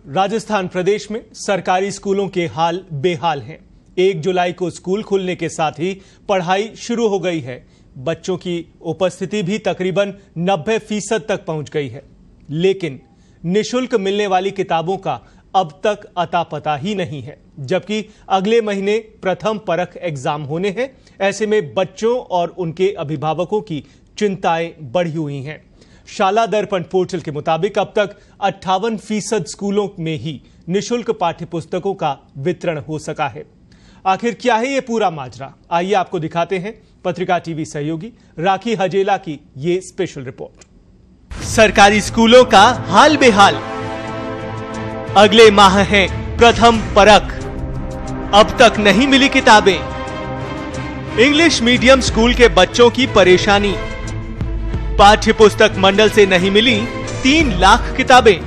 राजस्थान प्रदेश में सरकारी स्कूलों के हाल बेहाल हैं। 1 जुलाई को स्कूल खुलने के साथ ही पढ़ाई शुरू हो गई है। बच्चों की उपस्थिति भी तकरीबन 90% तक पहुंच गई है, लेकिन निशुल्क मिलने वाली किताबों का अब तक अता पता ही नहीं है। जबकि अगले महीने प्रथम परख एग्जाम होने हैं। ऐसे में बच्चों और उनके अभिभावकों की चिंताएं बढ़ी हुई हैं। शाला दर्पण पोर्टल के मुताबिक अब तक 58% स्कूलों में ही निशुल्क पाठ्य पुस्तकों का वितरण हो सका है। आखिर क्या है ये पूरा माजरा, आइए आपको दिखाते हैं पत्रिका टीवी सहयोगी राखी हजेला की ये स्पेशल रिपोर्ट। सरकारी स्कूलों का हाल बेहाल, अगले माह है प्रथम परख, अब तक नहीं मिली किताबें। इंग्लिश मीडियम स्कूल के बच्चों की परेशानी, पाठ्य पुस्तक मंडल से नहीं मिली 3 लाख किताबें।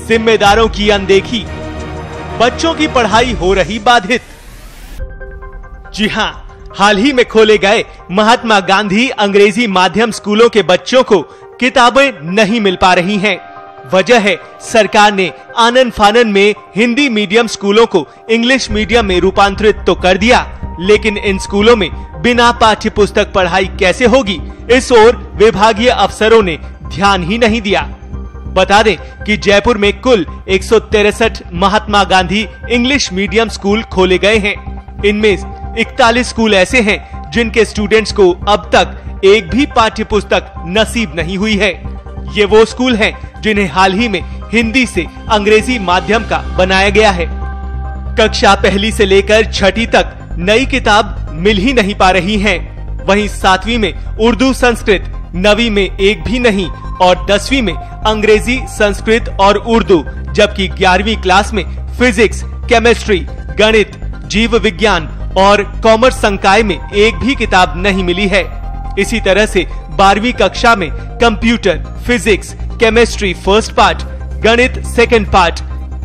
जिम्मेदारों की अनदेखी, बच्चों की पढ़ाई हो रही बाधित। जी हां, हाल ही में खोले गए महात्मा गांधी अंग्रेजी माध्यम स्कूलों के बच्चों को किताबें नहीं मिल पा रही हैं। वजह है सरकार ने आनन फानन में हिंदी मीडियम स्कूलों को इंग्लिश मीडियम में रूपांतरित तो कर दिया, लेकिन इन स्कूलों में बिना पाठ्य पुस्तक पढ़ाई कैसे होगी, इस ओर विभागीय अफसरों ने ध्यान ही नहीं दिया। बता दें कि जयपुर में कुल 163 Mahatma Gandhi English medium school खोले गए हैं। इनमें 41 स्कूल ऐसे हैं जिनके स्टूडेंट्स को अब तक एक भी पाठ्य पुस्तक नसीब नहीं हुई है। ये वो स्कूल हैं जिन्हें हाल ही में हिंदी से अंग्रेजी माध्यम का बनाया गया है। कक्षा 1 से लेकर 6वीं तक नई किताब मिल ही नहीं पा रही है। वहीं 7वीं में उर्दू संस्कृत, 9वीं में एक भी नहीं और 10वीं में अंग्रेजी संस्कृत और उर्दू, जबकि 11वीं क्लास में फिजिक्स, केमिस्ट्री, गणित, जीव विज्ञान और कॉमर्स संकाय में एक भी किताब नहीं मिली है। इसी तरह से 12वीं कक्षा में computer, physics, chemistry first part, गणित सेकंड पार्ट,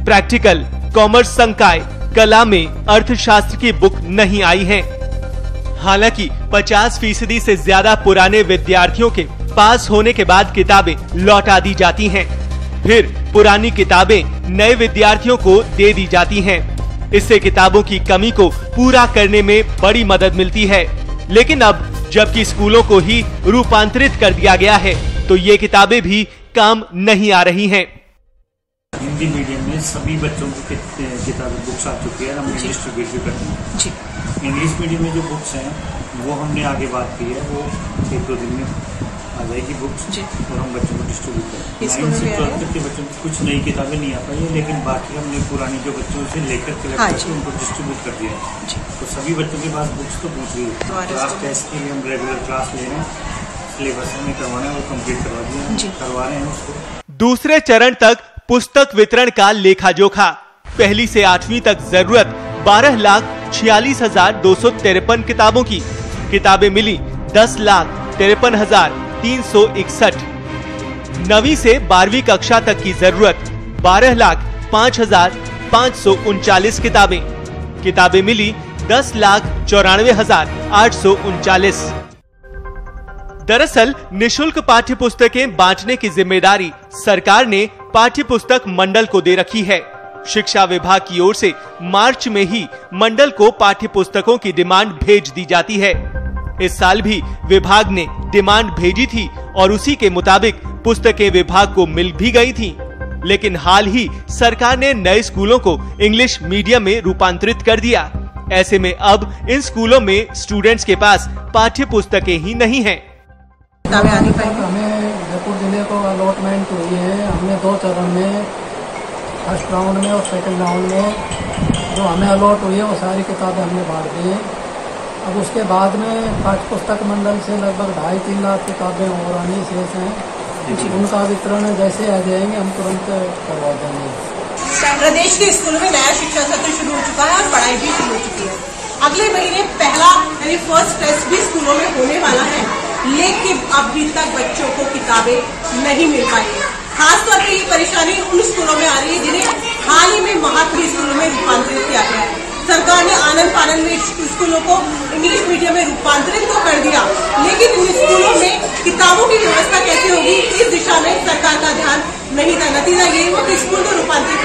प्रैक्टिकल, कॉमर्स संकाय, कला में अर्थशास्त्र की बुक नहीं आई है। हालांकि 50% से ज्यादा पुराने विद्यार्थियों के पास होने के बाद किताबें लौटा दी जाती हैं। फिर पुरानी किताबें नए विद्यार्थियों को दे दी जाती हैं। इससे किताबों की कमी को पूरा करने में बड़ी मदद मिलती है। लेकिन अब जबकि स्कूलों को ही रूपांतरित कर दिया गया है, तो ये किताबें भी काम नहीं आ रही हैं। हिंदी मीडियम में सभी बच्चों की किताबें बुक्स आ चुकी है, हमने डिस्ट्रीब्यूट भी कर दी। इंग्लिश मीडियम में जो बुक्स हैं वो हमने आगे बात की है, वो 1-2 दिन में आ जाएगी बुक्स और हम बच्चों को डिस्ट्रीब्यूट करेंगे। 9 से 12 तक के बच्चों की कुछ नई किताबें नहीं आ पाई है, लेकिन बाकी हमने पुरानी जो बच्चों से लेकर कलेक्ट उनको डिस्ट्रीब्यूट कर दिया है। तो सभी बच्चों के पास बुक्स तो पहुँच गई है। क्लास टेस्ट के लिए हम रेगुलर क्लास ले रहे हैं, सिलेबस हमें करवाना है, वो कम्प्लीट करवा रहे हैं उसको। दूसरे चरण तक पुस्तक वितरण का लेखा जोखा। 1 से 8वीं तक जरूरत 12,46,253 किताबों की। किताबें मिली 10,53,361। 9वीं से 12वीं कक्षा तक की जरूरत 12,05,539 किताबें। किताबें मिली 10,94,839। दरअसल निशुल्क पाठ्य पुस्तकें बांटने की जिम्मेदारी सरकार ने पाठ्य पुस्तक मंडल को दे रखी है। शिक्षा विभाग की ओर से मार्च में ही मंडल को पाठ्य पुस्तकों की डिमांड भेज दी जाती है। इस साल भी विभाग ने डिमांड भेजी थी और उसी के मुताबिक पुस्तकें विभाग को मिल भी गई थी। लेकिन हाल ही सरकार ने नए स्कूलों को इंग्लिश मीडियम में रूपांतरित कर दिया। ऐसे में अब इन स्कूलों में स्टूडेंट्स के पास पाठ्य पुस्तकें ही नहीं हैं। हमें जयपुर जिले को अलॉटमेंट हुई है। हमने 2 चरण में, फर्स्ट राउंड में और सेकंड राउंड में जो हमें अलॉट हुई है वो सारी किताबें हमने बांट दी हैं। अब उसके बाद में पाठ्य पुस्तक मंडल से लगभग 2.5-3 लाख किताबें और आनी शेष हैं। उनका वितरण जैसे आ जाएंगे हम तुरंत करवा देंगे। प्रदेश के स्कूलों में नया शिक्षा सत्र शुरू हो चुका है और पढ़ाई भी शुरू हो चुकी है। अगले महीने पहला यानी फर्स्ट टेस्ट भी स्कूलों में होने वाला है, लेकिन अभी तक बच्चों को किताबें नहीं मिल पाई है। खासतौर पर ये परेशानी उन स्कूलों में आ रही है जिन्हें हाल ही में महात्मा स्कूलों में रूपांतरित किया गया है। सरकार ने आनंद फानन में स्कूलों को इंग्लिश मीडियम में रूपांतरित तो कर दिया, लेकिन इन स्कूलों में किताबों की व्यवस्था कैसे होगी, इस दिशा में सरकार का ध्यान नहीं था। नतीजा ये हुआ कि स्कूल को रूपांतरित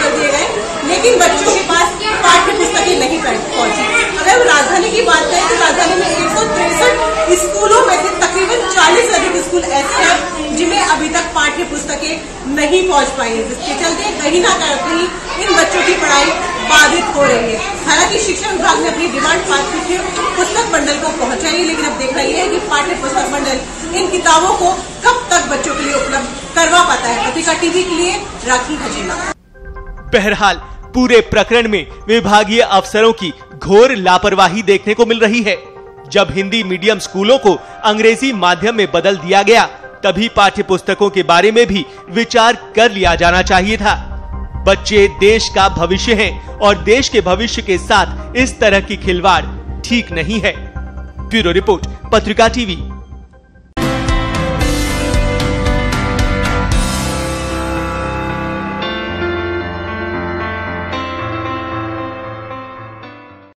लेकिन बच्चों के पास पाठ्य पुस्तकें नहीं पहुंची। अगर राजधानी की बात करें तो राजधानी में 163 स्कूलों में से तकरीबन 40 से अधिक स्कूल ऐसे हैं जिनमें अभी तक पाठ्य पुस्तकें नहीं पहुंच पाई है, जिसके चलते कहीं ना कहीं इन बच्चों की पढ़ाई बाधित हो रही है। हालांकि शिक्षा विभाग ने अपनी डिमांड पाठ्य पुस्तक बंडल को पहुंचाई है, लेकिन अब देखना यह है कि पाठ्य पुस्तक बंडल इन किताबों को कब तक बच्चों के लिए उपलब्ध करवा पाता है। पत्रिका टीवी के लिए राखी खजीना। बहरहाल पूरे प्रकरण में विभागीय अफसरों की घोर लापरवाही देखने को मिल रही है। जब हिंदी मीडियम स्कूलों को अंग्रेजी माध्यम में बदल दिया गया, तभी पाठ्य पुस्तकों के बारे में भी विचार कर लिया जाना चाहिए था। बच्चे देश का भविष्य हैं और देश के भविष्य के साथ इस तरह की खिलवाड़ ठीक नहीं है। ब्यूरो रिपोर्ट, पत्रिका टीवी।